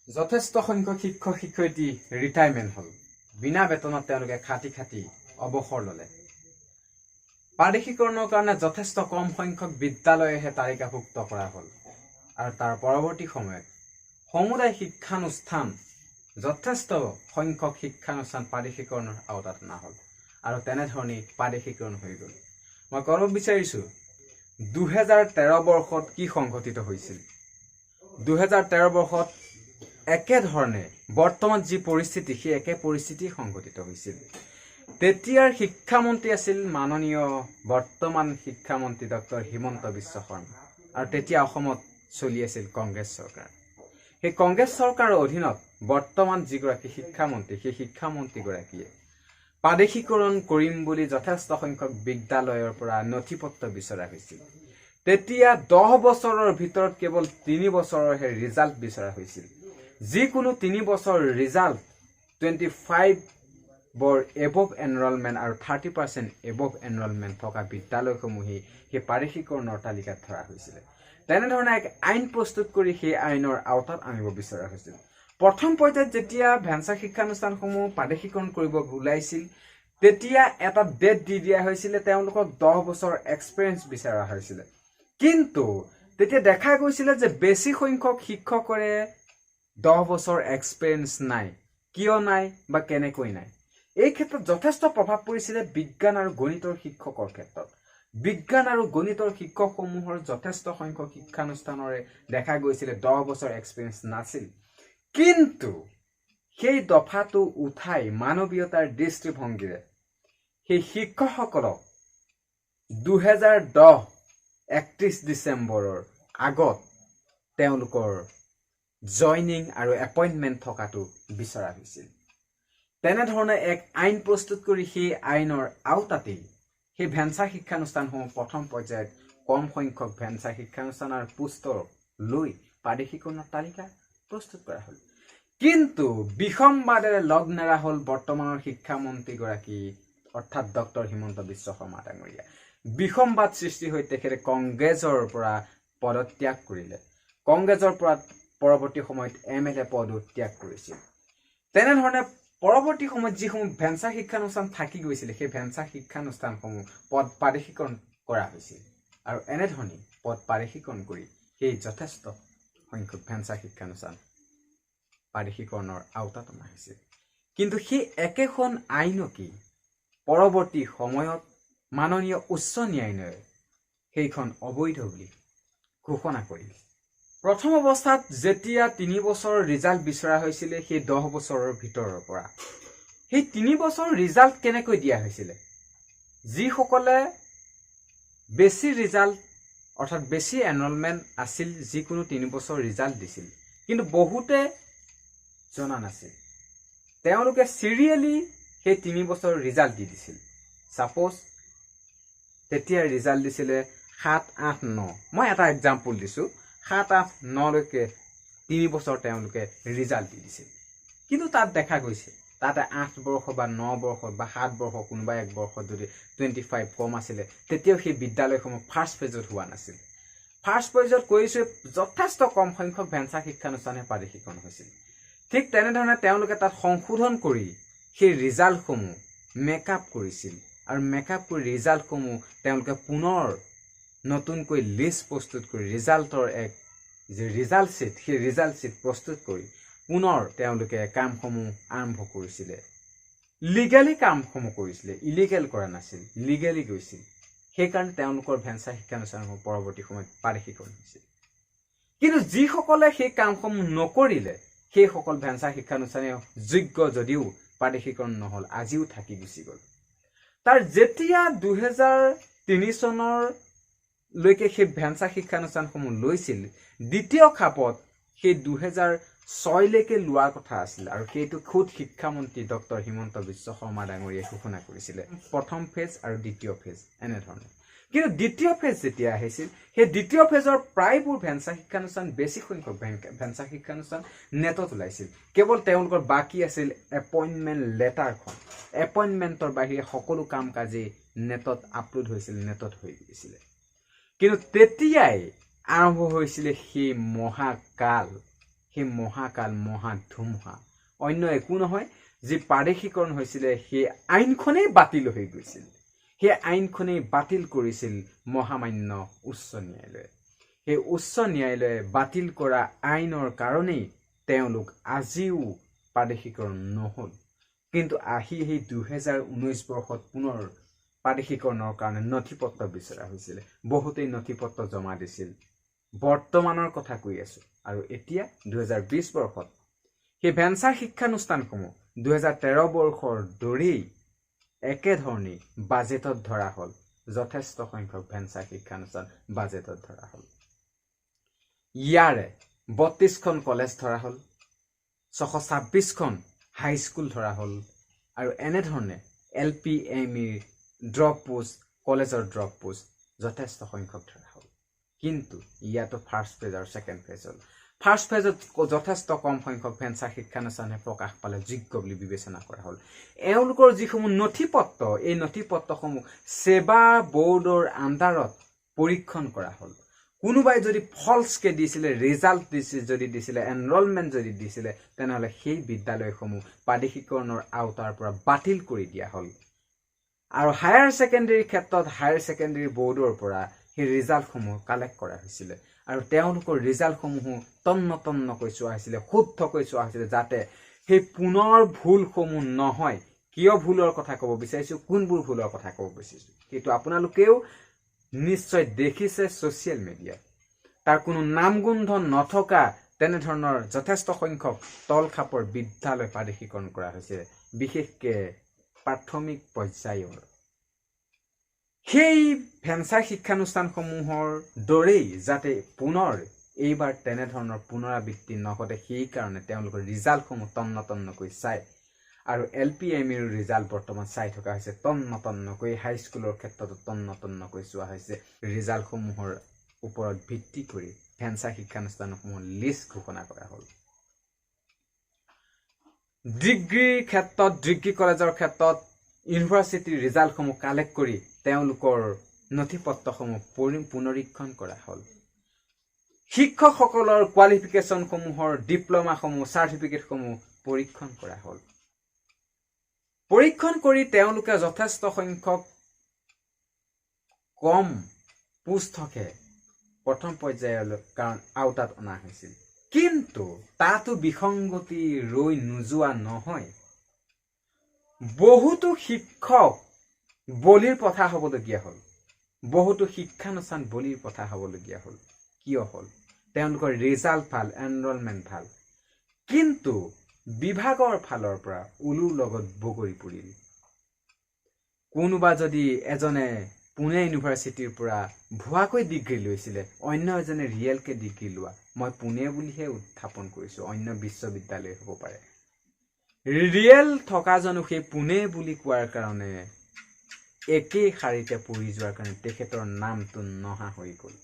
যথেষ্ট সংখ্যক শিক্ষক শিক্ষয়িত্ৰী ৰিটায়াৰমেণ্ট হ'ল বিনা বেতনত তেওঁলোকে খাটি অৱসৰ ল'লে প্ৰাদেশিকৰণৰ কাৰণে যথেষ্ট কম সংখ্যক বিদ্যালয়হে তালিকাভুক্ত কৰা হ'ল আৰু তাৰ পৰৱৰ্তী সময়ত সমুদায় শিক্ষানুষ্ঠান যথেষ্ট সংখ্যক শিক্ষানুষ্ঠান প্ৰাদেশিকৰণৰ আওতাত অনা হ'ল আৰু তেনেধৰণেই প্ৰাদেশিকৰণ হৈ গ'ল মই ক'ব বিচাৰিছোঁ 2013 বৰ্ষত কি সংঘটিত হৈছিল 2013 বৰ্ষত একেধৰণে বৰ্তমান যি পৰিস্থিতি সেই একে পৰিস্থিতি সংঘটিত হৈছিল তেতিয়াৰ শিক্ষামন্ত্ৰী আছিল মাননীয় বৰ্তমান শিক্ষামন্ত্ৰী ডক্টৰ হিমন্ত বিশ্ব শৰ্মা আৰু তেতিয়া অসমত চলি আছিল কংগ্ৰেছ চৰকাৰ সেই কংগ্ৰেছ চৰকাৰৰ অধীনত বৰ্তমান যিগৰাকী শিক্ষামন্ত্ৰী সেই শিক্ষামন্ত্ৰীগৰাকীয়ে প্ৰাদেশিকৰণ কৰিম বুলি যথেষ্ট সংখ্যক বিদ্যালয়ৰ পৰা নথিপত্ৰ বিচৰা হৈছিল তেতিয়া 10 বছৰৰ ভিতৰত কেৱল 3 বছৰৰহে ৰিজাল্ট বিচৰা হৈছিল যিকোনো 3 বছৰ ৰিজাল্ট 25 বৰ এবভ এনৰলমেণ্ট আৰু 30% এবভ এনৰলমেণ্ট থকা বিদ্যালয়সমূহে সেই প্ৰাদেশিকৰণৰ তালিকাত ধৰা হৈছিল তেনেধৰণে এক আইন প্ৰস্তুত কৰি সেই আইনৰ আওতাত আনিব বিচৰা হৈছিল প্ৰথম পৰ্যায়ত যেতিয়া ভেঞ্চাৰ শিক্ষানুষ্ঠানসমূহ প্ৰাদেশিকৰণ কৰিব ওলাইছিল তেতিয়া এটা ডেট দি দিয়া হৈছিল তেওঁলোকক 10 বছৰ এক্সপেৰিয়েন্স বিচৰা হৈছিল কিন্তু তেতিয়া দেখা গৈছিল যে বেছি সংখ্যক শিক্ষকৰে 10 বছৰ এক্সপেৰিয়েন্স নাই কিয় নাই বা কেনেকৈ নাই এই ক্ষেত্ৰত যথেষ্ট প্ৰভাৱ পৰিছিল বিজ্ঞান আৰু গণিতৰ শিক্ষকৰ ক্ষেত্ৰত বিজ্ঞান আৰু গণিতৰ শিক্ষকসমূহৰ যথেষ্ট সংখ্যক শিক্ষানুষ্ঠানৰে দেখা গৈছিল 10 বছৰ এক্সপেৰিয়েন্স নাছিল কিন্তু সেই দফাটো উঠাই মানৱীয়তাৰ দৃষ্টিভংগীৰে সেই শিক্ষকসকলক 2010 31 ডিসেম্বৰৰ আগত তেওঁলোকৰ জয়নিং আৰু এপইন্টমেন্ট থকাটো বিচৰা হৈছিল তেনেধৰণে এক আইন প্ৰস্তুত কৰি সেই আইনৰ আওতাতেই সেই ভেঞ্চাৰ শিক্ষানুষ্ঠানসমূহ প্ৰথম পৰ্যায়ত কম সংখ্যক ভেঞ্চাৰ শিক্ষানুষ্ঠান আৰু পোষ্টৰ লৈ প্ৰাদেশিকৰণৰ তালিকা প্ৰস্তুত কৰা হ'ল কিন্তু বিসম্বাদেৰে লগ নেৰা হ'ল বৰ্তমানৰ শিক্ষামন্ত্ৰীগৰাকী অৰ্থাৎ ডক্টৰ হিমন্ত বিশ্ব শৰ্মা ডাঙৰীয়া বিসম্বাদ সৃষ্টি হৈ তেখেতে কংগ্ৰেছৰ পৰা পদত্যাগ কৰিলে কংগ্ৰেছৰ পৰা পৰৱৰ্তী সময়ত এমএলএ পদ ত্যাগ কৰিছিল তেনেধৰণে পৰৱৰ্তী সময়ত যিসমূহ ভেঞ্চাৰ শিক্ষানুষ্ঠান থাকি গৈছিল সেই ভেঞ্চাৰ শিক্ষানুষ্ঠানসমূহ পদ প্ৰাদেশিকৰণ কৰা হৈছিল আৰু এনেধৰণে পদ প্ৰাদেশিকৰণ কৰি সেই যথেষ্ট সংখ্যক ভেঞ্চাৰ শিক্ষানুষ্ঠান প্ৰাদেশিকৰণৰ আওতাত অনা হৈছিল কিন্তু সেই একেখন আইনকেই পৰৱৰ্তী সময়ত মাননীয় উচ্চ ন্যায়ালয়ে সেইখন অবৈধ বুলি ঘোষণা কৰিল প্ৰথম অৱস্থাত যেতিয়া 3 বছৰৰ ৰিজাল্ট বিচৰা হৈছিল সেই 10 বছৰৰ ভিতৰৰ পৰা সেই 3 বছৰৰ ৰিজাল্ট কেনেকৈ দিয়া হৈছিল যিসকলে বেছি ৰিজাল্ট অৰ্থাৎ বেছি এনৰলমেণ্ট আছিল যিকোনো 3 বছৰ ৰিজাল্ট দিছিল কিন্তু বহুতে জনা নাছিল তেওঁলোকে সিৰিয়ালি সেই 3 বছৰৰ ৰিজাল্ট দি দিছিল সাপোজ তেতিয়া ৰিজাল্ট দিছিল 7 8 9 মই এটা এক্সাম্পল দিছো 7 8 9 লৈকে 3 বছৰ তেওঁলোকে ৰিজাল্ট দি দিছিল কিন্তু তাত দেখা গৈছে তাতে 8 বৰ্ষ বা 9 বৰ্ষ বা 7 বৰ্ষ কোনোবা এক বৰ্ষত যদি 25 কম আছিল তেতিয়াও সেই বিদ্যালয়সমূহ ফাৰ্ষ্ট ফেজত হোৱা নাছিল ফাৰ্ষ্ট ফেজত কৈছে যথেষ্ট কম সংখ্যক ভেঞ্চাৰ শিক্ষানুষ্ঠানে প্ৰাদেশিকৰণ হৈছিল ঠিক তেনেধৰণে তেওঁলোকে তাত সংশোধন কৰি সেই ৰিজাল্টসমূহ মেকআপ কৰিছিল আৰু মেকআপ কৰি ৰিজাল্টসমূহ তেওঁলোকে পুনৰ নতুনকৈ লিষ্ট প্ৰস্তুত কৰি ৰিজাল্টৰ এক যে ৰিজাল্ট শীট সেই ৰিজাল্ট শীট প্ৰস্তুত কৰি পুনৰ তেওঁলোকে কামসমূহ আৰম্ভ কৰিছিল লিগেলি কামসমূহ কৰিছিল ইলিগেল কৰা নাছিল লিগেলি গৈছিল সেইকাৰণে তেওঁলোকৰ ভেঞ্চাৰ শিক্ষানুষ্ঠানসমূহ পৰৱৰ্তী সময়ত প্ৰাদেশিকৰণ হৈছিল কিন্তু যিসকলে সেই কামসমূহ নকৰিলে সেইসকল ভেঞ্চাৰ শিক্ষানুষ্ঠানে যোগ্য যদিও প্ৰাদেশিকৰণ নহল আজিও থাকি গুচি গ'ল তাৰ যেতিয়া 2003 চনৰ লৈকে সেই ভেঞ্চাৰ শিক্ষানুষ্ঠানসমূহ লৈছিল দ্বিতীয় খাপত সেই 2006 লৈকে লোৱাৰ কথা আছিল আৰু সেইটো খুদ শিক্ষামন্ত্ৰী ডক্টৰ হিমন্ত বিশ্ব শৰ্মা ডাঙৰীয়াই ঘোষণা কৰিছিল প্ৰথম ফেজ আৰু দ্বিতীয় ফেজ এনেধৰণে কিন্তু দ্বিতীয় ফেজ যেতিয়া আহিছিল সেই দ্বিতীয় ফেজৰ প্ৰায়বোৰ ভেঞ্চাৰ শিক্ষানুষ্ঠান বেছি সংখ্যক ভেঞ্চাৰ শিক্ষানুষ্ঠান নেটত ওলাইছিল কেৱল তেওঁলোকৰ বাকী আছিল এপইন্টমেন্ট লেটাৰখন এপইন্টমেন্টৰ বাহিৰে সকলো কাম কাজে নেটত আপলোড হৈছিল নেটত হৈ গৈছিল কিন্তু তেতিয়াই আৰম্ভ হৈছিল সেই মহাকাল সেই মহাকাল মহাধুমুহা অন্য একো নহয় যি প্ৰাদেশিকৰণ হৈছিলে সেই আইনখনেই বাতিল হৈ গৈছিল সেই আইনখনেই বাতিল কৰিছিল মহামান্য উচ্চ ন্যায়ালয়ে সেই উচ্চ ন্যায়ালয়ে বাতিল কৰা আইনৰ কাৰণেই তেওঁলোক আজিও প্ৰাদেশিকৰণ নহল কিন্তু আহি সেই 2019 বৰ্ষত পুনৰ প্ৰাদেশিকৰণৰ কাৰণে নথিপত্ৰ বিচৰা হৈছিল বহুতেই নথিপত্ৰ জমা দিছিল বৰ্তমানৰ কথা কৈ আছো আৰু এতিয়া 2020 বৰ্ষত সেই ভেঞ্চাৰ শিক্ষানুষ্ঠানসমূহ 2013 বৰ্ষৰ দৰেই একেধৰণে বাজেটত ধৰা হ'ল যথেষ্ট সংখ্যক ভেঞ্চাৰ শিক্ষানুষ্ঠান বাজেটত ধৰা হ'ল ইয়াৰে 32খন কলেজ ধৰা হ'ল 626খন হাই স্কুল ধৰা হ'ল আৰু এনেধৰণে LPME ড্ৰপ পোষ্ট কলেজৰ ড্ৰপ পোষ্ট যথেষ্ট সংখ্যক ধৰা হ'ল কিন্তু ইয়াতো ফাৰ্ষ্ট ফেজ আৰু ছেকেণ্ড ফেজ হ'ল ফাৰ্ষ্ট ফেজত যথেষ্ট কম সংখ্যক ভেঞ্চাৰ শিক্ষানুষ্ঠানে প্ৰকাশ পালে যোগ্য বুলি বিবেচনা কৰা হ'ল এওঁলোকৰ যিসমূহ নথিপত্ৰ এই নথিপত্ৰসমূহ সেৱা বোৰ্ডৰ আণ্ডাৰত পৰীক্ষণ কৰা হ'ল কোনোবাই যদি ফলছকে দিছিলে ৰিজাল্ট দিছিলে এনৰলমেণ্ট যদি দিছিলে তেনেহ'লে সেই বিদ্যালয়সমূহ প্ৰাদেশিকৰণৰ আওতাৰ পৰা বাতিল কৰি দিয়া হ'ল আৰু হায়াৰ ছেকেণ্ডেৰী ক্ষেত্ৰত হায়াৰ ছেকেণ্ডেৰী বোৰ্ডৰ পৰা সেই ৰিজাল্টসমূহ কালেক্ট কৰা হৈছিলে আৰু তেওঁলোকৰ ৰিজাল্টসমূহ তন্নতন্নকৈ চোৱা হৈছিলে শুদ্ধকৈ চোৱা হৈছিলে যাতে সেই পুনৰ ভুলসমূহ নহয় কিয় ভুলৰ কথা ক'ব বিচাৰিছোঁ কোনবোৰ ভুলৰ কথা ক'ব বিচাৰিছোঁ কিন্তু আপোনালোকেও নিশ্চয় দেখিছে ছ'চিয়েল মিডিয়াত তাৰ কোনো নামগোন্ধ নথকা তেনেধৰণৰ যথেষ্ট সংখ্যক তলখাপৰ বিদ্যালয় প্ৰাদেশিকৰণ কৰা হৈছে বিশেষকৈ প্ৰাথমিক পৰ্যায়ৰ সেই ভেঞ্চাৰ শিক্ষানুষ্ঠানসমূহৰ দৰেই যাতে পুনৰ এইবাৰ তেনেধৰণৰ পুনৰাবৃত্তি নঘটে সেই কাৰণে তেওঁলোকৰ ৰিজাল্টসমূহ তন্নতন্নকৈ চায় আৰু LPMEৰ ৰিজাল্ট বৰ্তমান চাই থকা হৈছে তন্নতন্নকৈ হাইস্কুলৰ ক্ষেত্ৰতো তন্নতন্নকৈ চোৱা হৈছে ৰিজাল্টসমূহৰ ওপৰত ভিত্তি কৰি ভেঞ্চাৰ শিক্ষানুষ্ঠানসমূহৰ লিষ্ট ঘোষণা কৰা হ'ল ডিগ্ৰীৰ ক্ষেত্ৰত ডিগ্ৰী কলেজৰ ক্ষেত্ৰত ইউনিভাৰ্চিটিৰ ৰিজাল্টসমূহ কালেক্ট কৰি তেওঁলোকৰ নথিপত্ৰসমূহ পুনৰীক্ষণ কৰা হ'ল শিক্ষকসকলৰ কোৱালিফিকেশ্যনসমূহৰ ডিপ্ল'মাসমূহ চাৰ্টিফিকেটসমূহ পৰীক্ষণ কৰা হ'ল পৰীক্ষণ কৰি তেওঁলোকে যথেষ্ট সংখ্যক কম পোষ্টকে প্ৰথম পৰ্যায়লৈ কাৰণ আওতাত অনা হৈছিল কিন্তু তাতো বিসংগতি ৰৈ নোযোৱা নহয় বহুতো শিক্ষক বলিৰ পথা হ'বলগীয়া হ'ল বহুতো শিক্ষানুষ্ঠান বলিৰ পথা হ'বলগীয়া হ'ল কিয় হ'ল তেওঁলোকৰ ৰিজাল্ট ভাল এনৰলমেণ্ট ভাল কিন্তু বিভাগৰ ফালৰ পৰা উলুৰ লগত বগৰী পৰিল কোনোবা যদি এজনে পুনে ইউনিভাৰ্চিটিৰ পৰা ভুৱাকৈ ডিগ্ৰী লৈছিলে অন্য এজনে ৰিয়েলকে ডিগ্ৰী লোৱা মই পুনে বুলিহে উত্থাপন কৰিছোঁ অন্য বিশ্ববিদ্যালয় হ'ব পাৰে ৰিয়েল থকাজনো সেই পুনে বুলি কোৱাৰ কাৰণে একেই শাৰীতে পৰি যোৱাৰ কাৰণে তেখেতৰ নামটো নহা হৈ গ'ল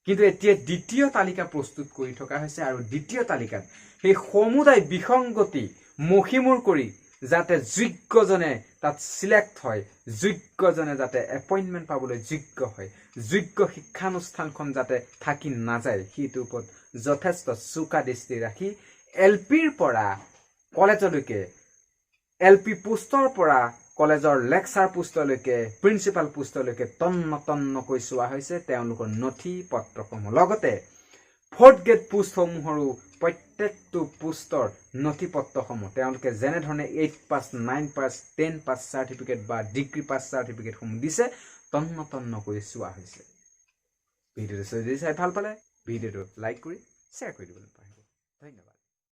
কিন্তু এতিয়া দ্বিতীয় তালিকা প্ৰস্তুত কৰি থকা হৈছে আৰু দ্বিতীয় তালিকাত সেই সমুদায় বিসংগতি মহিমূৰ কৰি যাতে যোগ্যজনে তাত সিলেক্ট হয় যোগ্যজনে যাতে এপইণ্টমেণ্ট পাবলৈ যোগ্য হয় যোগ্য শিক্ষানুষ্ঠানখন যাতে থাকি নাযায় সেইটোৰ ওপৰত যথেষ্ট চোকা দৃষ্টি ৰাখি LPৰ পৰা কলেজলৈকে LP পোষ্টৰ পৰা কলেজৰ লেকচাৰ পোষ্টলৈকে প্ৰিন্সিপাল পোষ্টলৈকে তন্নতন্নকৈ চোৱা হৈছে তেওঁলোকৰ নথি পত্ৰসমূহ লগতে ফৰ্থ গ্ৰেড পোষ্টসমূহৰো প্ৰত্যেকটো পোষ্টৰ নথি পত্ৰসমূহ তেওঁলোকে যেনেধৰণে 8 পাছ 9 পাছ 10 পাছ চাৰ্টিফিকেট বা ডিগ্ৰী পাছ চাৰ্টিফিকেটসমূহ দিছে তন্নতন্নকৈ চোৱা হৈছে ভিডিঅ'টো যদি চাই ভাল পালে ভিডিঅ'টো লাইক কৰি শ্বেয়াৰ কৰি দিবলৈ পাৰিব ধন্যবাদ